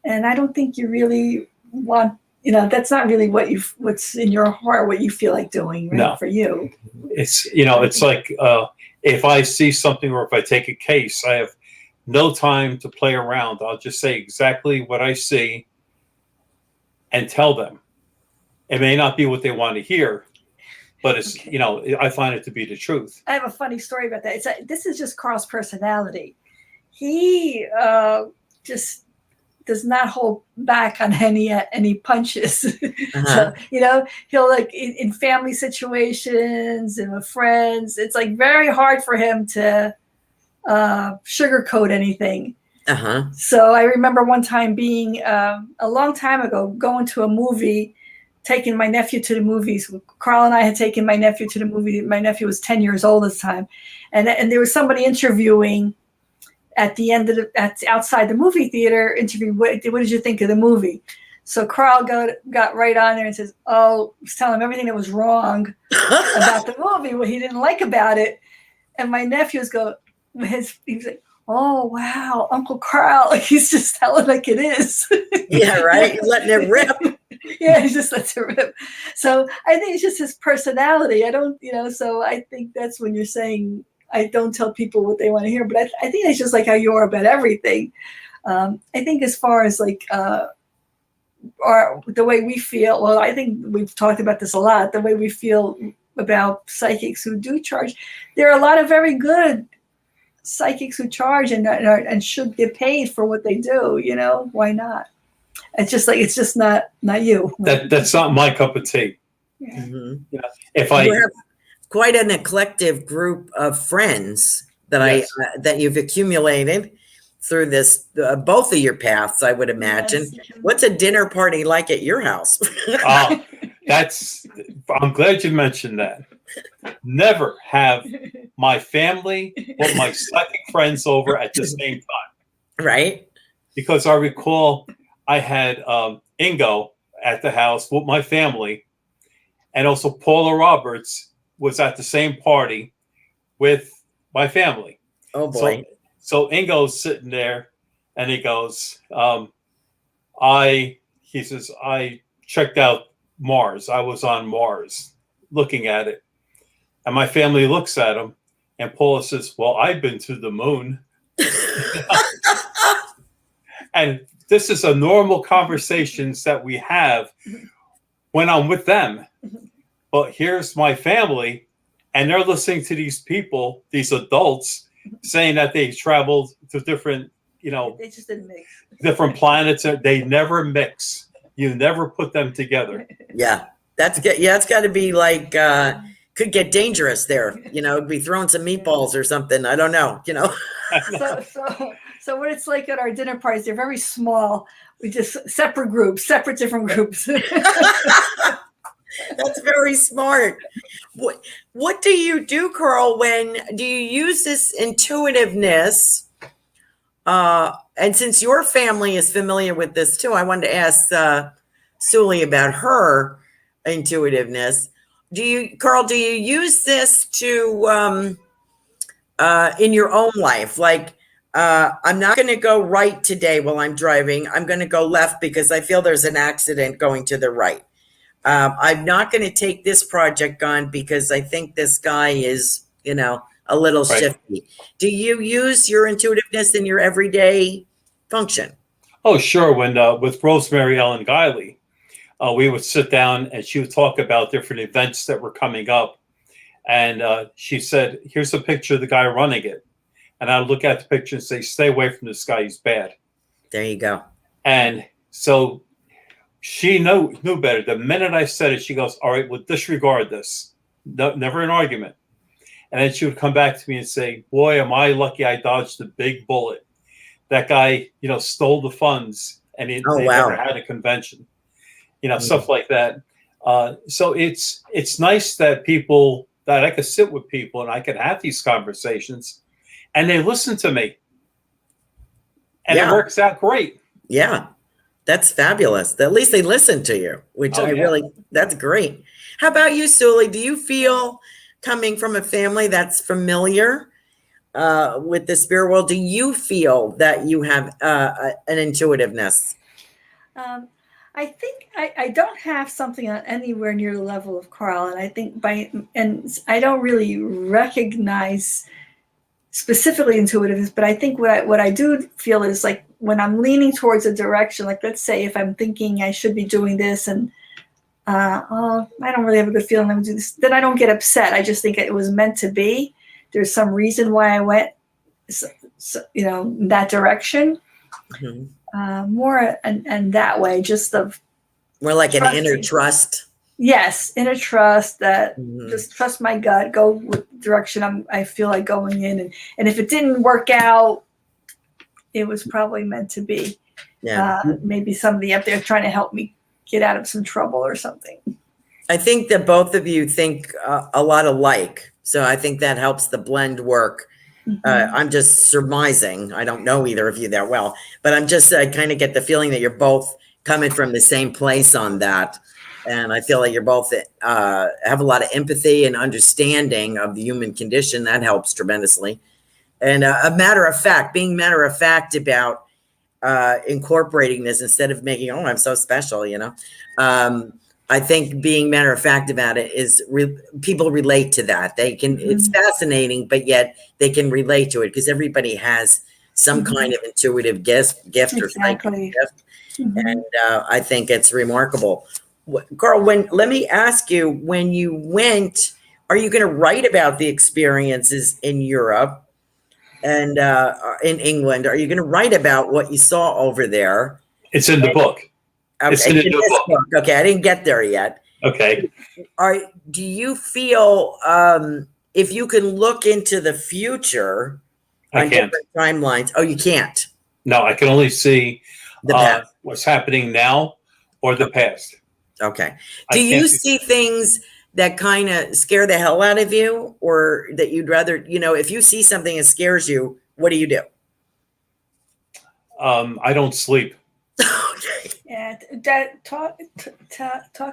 And I don't think you really want, that's not really what's in your heart, what you feel like doing, right? No. For you. It's, it's like, if I see something, or if I take a case, I have no time to play around. I'll just say exactly what I see and tell them. It may not be what they want to hear, but it's, I find it to be the truth. I have a funny story about that. This is just Karl's personality. He just does not hold back on any punches. So, he'll, like, in family situations and with friends, it's like very hard for him to sugarcoat anything. So I remember one time being a long time ago, going to a movie, taking my nephew to the movies. Karl and I had taken my nephew to the movie. My nephew was 10 years old at the time, and there was somebody interviewing at the end of outside the movie theater. Interview, what did you think of the movie? So Karl got right on there and says, was telling him everything that was wrong about the movie, what he didn't like about it. And my nephew was he was like, oh, wow, Uncle Karl, like, he's just telling like it is. Yeah, right. He's letting it rip. Yeah, he just lets it rip. So I think it's just his personality. I don't, so I think that's when you're saying, I don't tell people what they want to hear, but I think it's just like how you are about everything. I think as far as like the way we feel, well, I think we've talked about this a lot, the way we feel about psychics who do charge. There are a lot of very good psychics who charge and should get paid for what they do. Why not? It's just not you. That's not my cup of tea. Yeah. Mhm. You know, if You I have quite an eclectic group of friends that that you've accumulated through this, both of your paths, I would imagine. Yes. What's a dinner party like at your house? I'm glad you mentioned that. Never have my family or my psychic friends over at the same time. Right? Because I recall I had Ingo at the house with my family, and also Paula Roberts was at the same party with my family. Oh boy. So Ingo's sitting there, and he goes, he says, I checked out Mars. I was on Mars looking at it. And my family looks at him, and Paula says, well, I've been to the moon. And this is a normal conversations that we have when I'm with them. But here's my family, and they're listening to these people, these adults, saying that they traveled to different, They just didn't mix. different planets. They never mix. You never put them together. Yeah. That's good. Yeah, it's got to be like, could get dangerous there. Be throwing some meatballs or something. I don't know, So what it's like at our dinner parties, they're very small. We just separate different groups. That's very smart. What do you do, Karl? Do you use this intuitiveness? And since your family is familiar with this too, I wanted to ask Sueli about her intuitiveness. Karl, do you use this to in your own life? Like, I'm not going to go right today while I'm driving. I'm going to go left because I feel there's an accident going to the right. I'm not going to take this project on because I think this guy is, a little shifty. Do you use your intuitiveness in your everyday function? Oh, sure. When with Rosemary Ellen Guiley, we would sit down and she would talk about different events that were coming up. And she said, here's a picture of the guy running it. And I would look at the picture and say, stay away from this guy. He's bad. There you go. And so she knew better. The minute I said it, she goes, all right, well, disregard this. No, never an argument. And then she would come back to me and say, boy, am I lucky I dodged a big bullet. That guy, stole the funds and they never had a convention, stuff like that. So it's nice that I could sit with people and I could have these conversations and they listen to me. And it works out great. Yeah. That's fabulous. At least they listen to you, which that's great. How about you, Sueli? Do you feel, coming from a family that's familiar with the spirit world, do you feel that you have an intuitiveness? I think I don't have something on anywhere near the level of Karl, and I think I don't really recognize specifically intuitiveness, but I think what I do feel is like when I'm leaning towards a direction, like let's say if I'm thinking I should be doing this and I don't really have a good feeling I'm doing this, then I don't get upset. I just think it was meant to be. There's some reason why I went, in that direction. Mm-hmm. More and that way, just more like an inner trust. Yes, inner trust that just trust my gut, go with the direction I feel like going in, and if it didn't work out, it was probably meant to be. Yeah, maybe somebody up there trying to help me get out of some trouble or something. I think that both of you think a lot alike, so I think that helps the blend work. Mm-hmm. I'm just surmising. I don't know either of you that well, but I'm just I kind of get the feeling that you're both coming from the same place on that. And I feel like you're both have a lot of empathy and understanding of the human condition. That helps tremendously. And being matter of fact about incorporating this instead of making, I'm so special, I think being matter of fact about it is people relate to that. They can, it's fascinating, but yet they can relate to it because everybody has some kind of intuitive gift or psychic gift. And I think it's remarkable. Karl, let me ask you, when you went, are you going to write about the experiences in Europe? and in England. Are you going to write about what you saw over there? It's in the book. Okay, It's in the book. Okay, I didn't get there yet. Okay. Do you feel if you can look into the future on different timelines? Oh, you can't. No, I can only see The past. what's happening now or the past. Okay. Do you see things that kind of scare the hell out of you, or that you'd rather, if you see something that scares you, what do you do? I don't sleep. Okay. Yeah, talk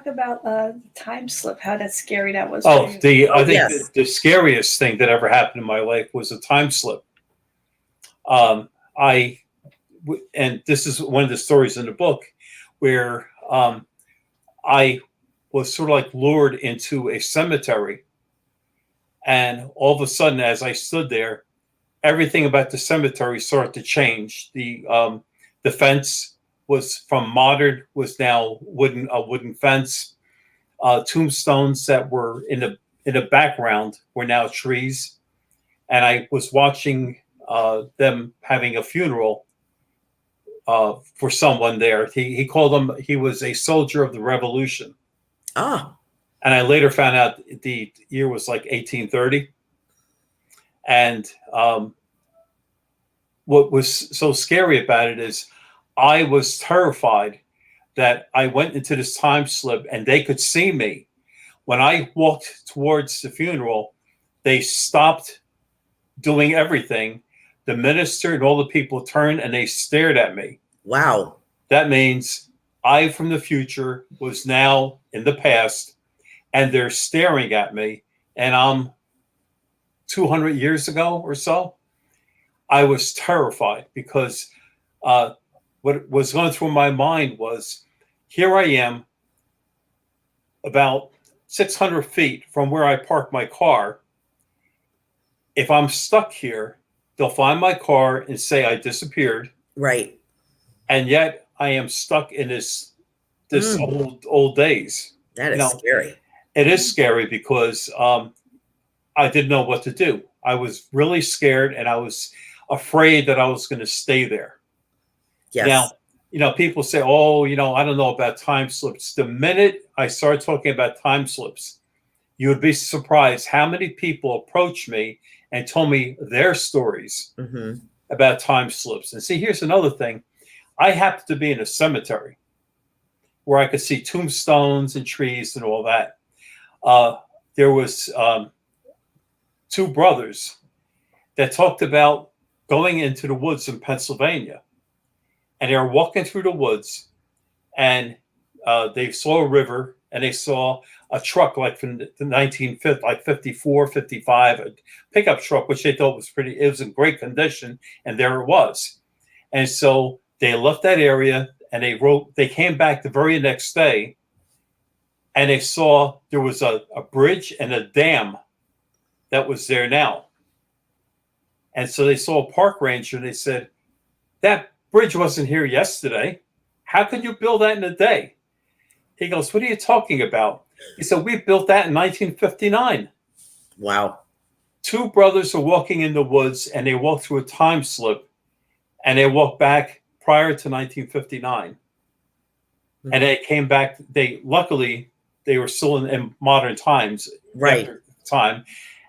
about time slip. How that scary that was. I think yes. the scariest thing that ever happened in my life was a time slip. And this is one of the stories in the book where I was sort of like lured into a cemetery, and all of a sudden, as I stood there, everything about the cemetery started to change. The fence was from modern, was now a wooden fence. Tombstones that were in the background were now trees, and I was watching them having a funeral for someone there. He called him. He was a soldier of the Revolution. Ah. And I later found out the year was like 1830. And what was so scary about it is I was terrified that I went into this time slip and they could see me. When I walked towards the funeral, they stopped doing everything. The minister and all the people turned and they stared at me. Wow. That means I, from the future, was now in the past, and they're staring at me, and I'm 200 years ago or so. I was terrified because what was going through my mind was, here I am about 600 feet from where I parked my car. If I'm stuck here, they'll find my car and say I disappeared. Right. And yet I am stuck in this old days. That is scary. It is scary because I didn't know what to do. I was really scared, and I was afraid that I was going to stay there. Yes. Now, people say, "Oh, I don't know about time slips." The minute I started talking about time slips, you would be surprised how many people approached me and told me their stories about time slips. And see, here's another thing. I happened to be in a cemetery where I could see tombstones and trees and all that. There was two brothers that talked about going into the woods in Pennsylvania. And they were walking through the woods, and they saw a river, and they saw a truck like from the 1950s, like 54, 55, a pickup truck, which they thought was it was in great condition. And there it was. And so they left that area, and they came back the very next day, and they saw there was a bridge and a dam that was there now. And so they saw a park ranger, and they said, that bridge wasn't here yesterday. How could you build that in a day? He goes, what are you talking about? He said, we built that in 1959. Wow. Two brothers are walking in the woods, and they walked through a time slip, and they walked back prior to 1959. And they came back. Luckily they were still in modern times. Right. After time.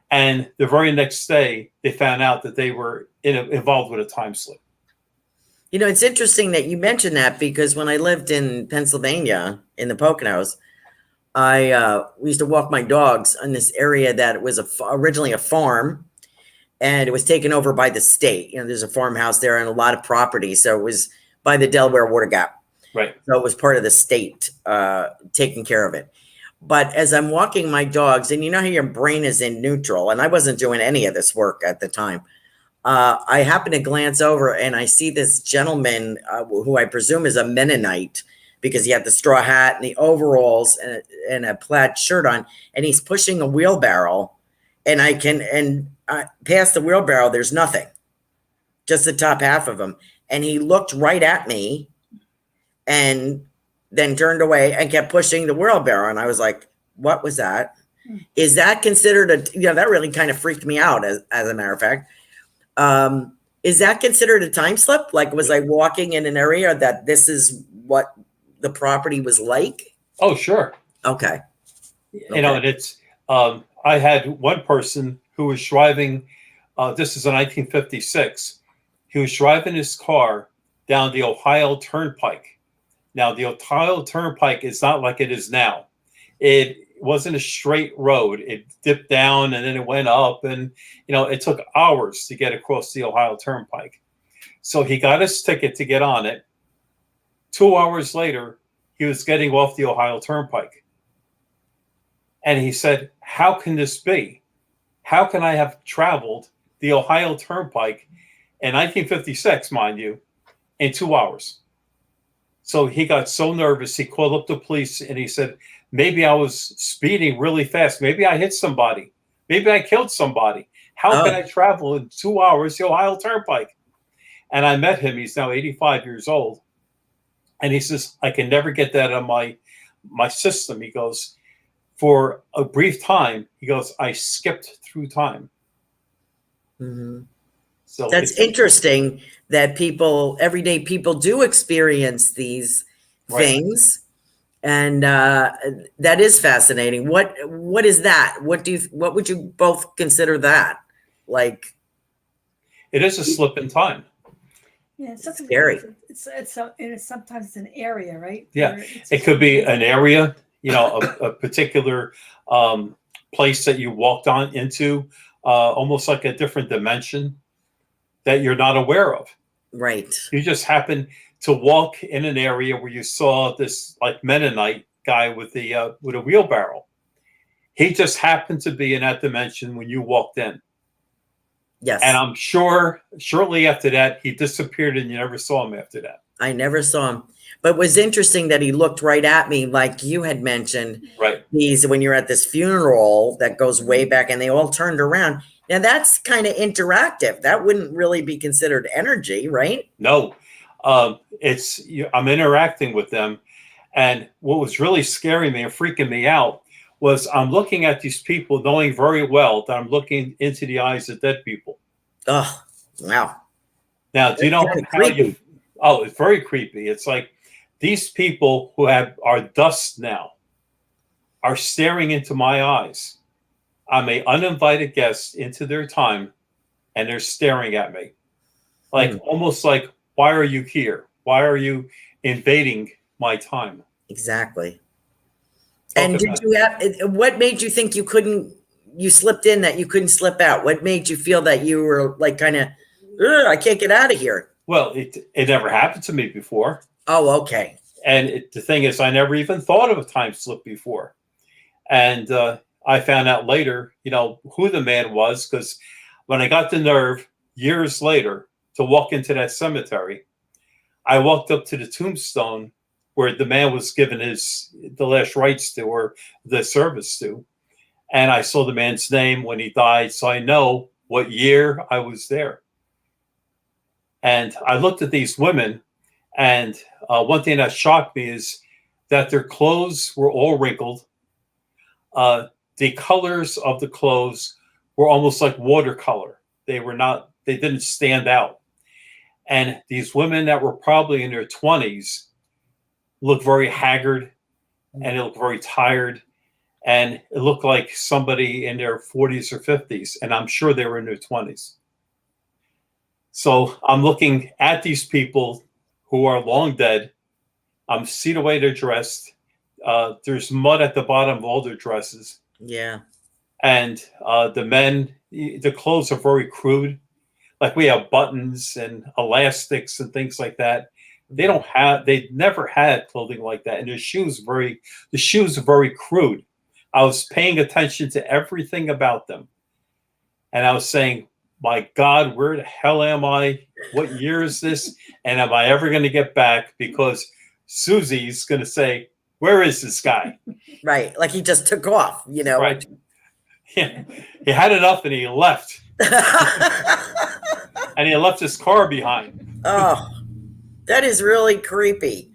And the very next day they found out that they were involved with a time slip. It's interesting that you mentioned that, because when I lived in Pennsylvania in the Poconos, we used to walk my dogs in this area that was originally a farm, and it was taken over by the state. There's a farmhouse there and a lot of property. So it was by the Delaware Water Gap. Right. So it was part of the state taking care of it. But as I'm walking my dogs, and how your brain is in neutral, and I wasn't doing any of this work at the time, I happen to glance over and I see this gentleman who I presume is a Mennonite, because he had the straw hat and the overalls and a plaid shirt on, and he's pushing a wheelbarrow, and past the wheelbarrow, there's nothing, just the top half of him. And he looked right at me and then turned away and kept pushing the wheelbarrow. And I was like, what was that? Is that considered that really kind of freaked me out, as a matter of fact. Is that considered a time slip? Like, was I walking in an area that this is what the property was like? Oh, sure. Okay. You know, and it's, I had one person who was driving, this is in 1956. He was driving his car down the Ohio Turnpike. Now, the Ohio Turnpike is not like it is now. It wasn't a straight road. It dipped down and then it went up, and you know, it took hours to get across the Ohio Turnpike. So he got his ticket to get on it. 2 hours later, he was getting off the Ohio Turnpike. And he said, how can this be? How can I have traveled the Ohio Turnpike in 1956, mind you, in 2 hours? So he got so nervous, he called up the police and he said, maybe I was speeding really fast. Maybe I hit somebody. Maybe I killed somebody. How can I travel in 2 hours the Ohio Turnpike? And I met him. He's now 85 years old. And he says, I can never get that on my system. He goes, for a brief time, he goes, I skipped through time. Mm-hmm. So that's interesting that everyday people do experience these things. And that is fascinating. What is that? What would you both consider that? Like, it is a slip in time. Yeah, it's scary. It's sometimes an area, right? Yeah, it could be an area, you know, a particular place that you walked on into, almost like a different dimension that you're not aware of. Right. You just happen to walk in an area where you saw this like Mennonite guy with a wheelbarrow. He just happened to be in that dimension when you walked in. Yes. And I'm sure shortly after that, he disappeared and you never saw him after that. I never saw him. But it was interesting that he looked right at me, like you had mentioned. Right. When you're at this funeral that goes way back and they all turned around. Now that's kind of interactive. That wouldn't really be considered energy, right? No. I'm interacting with them. And what was really scaring me and freaking me out was I'm looking at these people knowing very well that I'm looking into the eyes of dead people. Oh, wow. Now, do you know how you... Oh, it's very creepy. It's like these people who are dust now are staring into my eyes. I'm an uninvited guest into their time, and they're staring at me. Like, almost like, why are you here? Why are you invading my time? Exactly. And what made you think you slipped in that you couldn't slip out? What made you feel that you were like kind of, I can't get out of here? Well, it never happened to me before. Oh, okay. And the thing is, I never even thought of a time slip before. And I found out later, you know, who the man was, because when I got the nerve years later to walk into that cemetery, I walked up to the tombstone where the man was given the last rites to, or the service to. And I saw the man's name when he died, so I know what year I was there. And I looked at these women, and one thing that shocked me is that their clothes were all wrinkled. The colors of the clothes were almost like watercolor. They didn't stand out. And these women that were probably in their 20s looked very haggard, and they looked very tired. And it looked like somebody in their 40s or 50s. And I'm sure they were in their 20s. So I'm looking at these people who are long dead. I'm seeing the way they're dressed. There's mud at the bottom of all their dresses. Yeah. And the men, the clothes are very crude. Like we have buttons and elastics and things like that. They never had clothing like that. And the shoes are very crude. I was paying attention to everything about them. And I was saying, my God, where the hell am I? What year is this? And am I ever going to get back? Because Susie's going to say, where is this guy? Right. Like he just took off, you know. Right. Yeah. He had enough and he left. And he left his car behind. Oh, that is really creepy.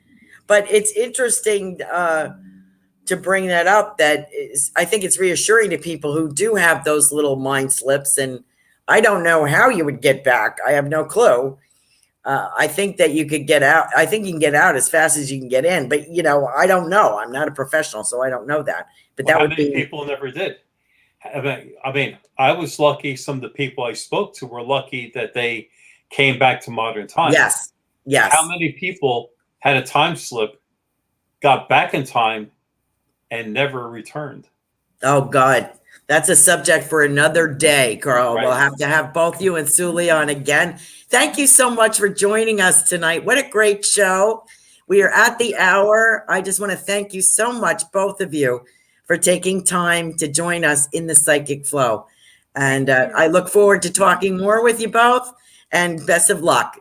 But it's interesting to bring that up. I think it's reassuring to people who do have those little mind slips. And I don't know how you would get back. I have no clue. I think that you could get out. I think you can get out as fast as you can get in, but I don't know. I'm not a professional, so I don't know that. But that How would many be people never did? I mean, I was lucky. Some of the people I spoke to were lucky that they came back to modern times. yes. How many people had a time slip, got back in time, and never returned? Oh God, that's a subject for another day, Karl. Right. We'll have to have both you and Sueli on again. Thank you so much for joining us tonight. What a great show. We are at the hour. I just want to thank you so much, both of you, for taking time to join us in the Psychic Flow. And I look forward to talking more with you both, and best of luck.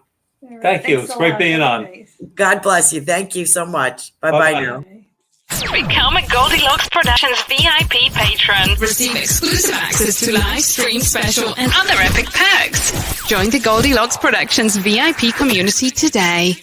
Thank you. It's great being on. God bless you. Thank you so much. Bye-bye now. Become a Goldylocks Productions VIP patron. Receive exclusive access to live stream special and other epic perks. Join the Goldylocks Productions VIP community today.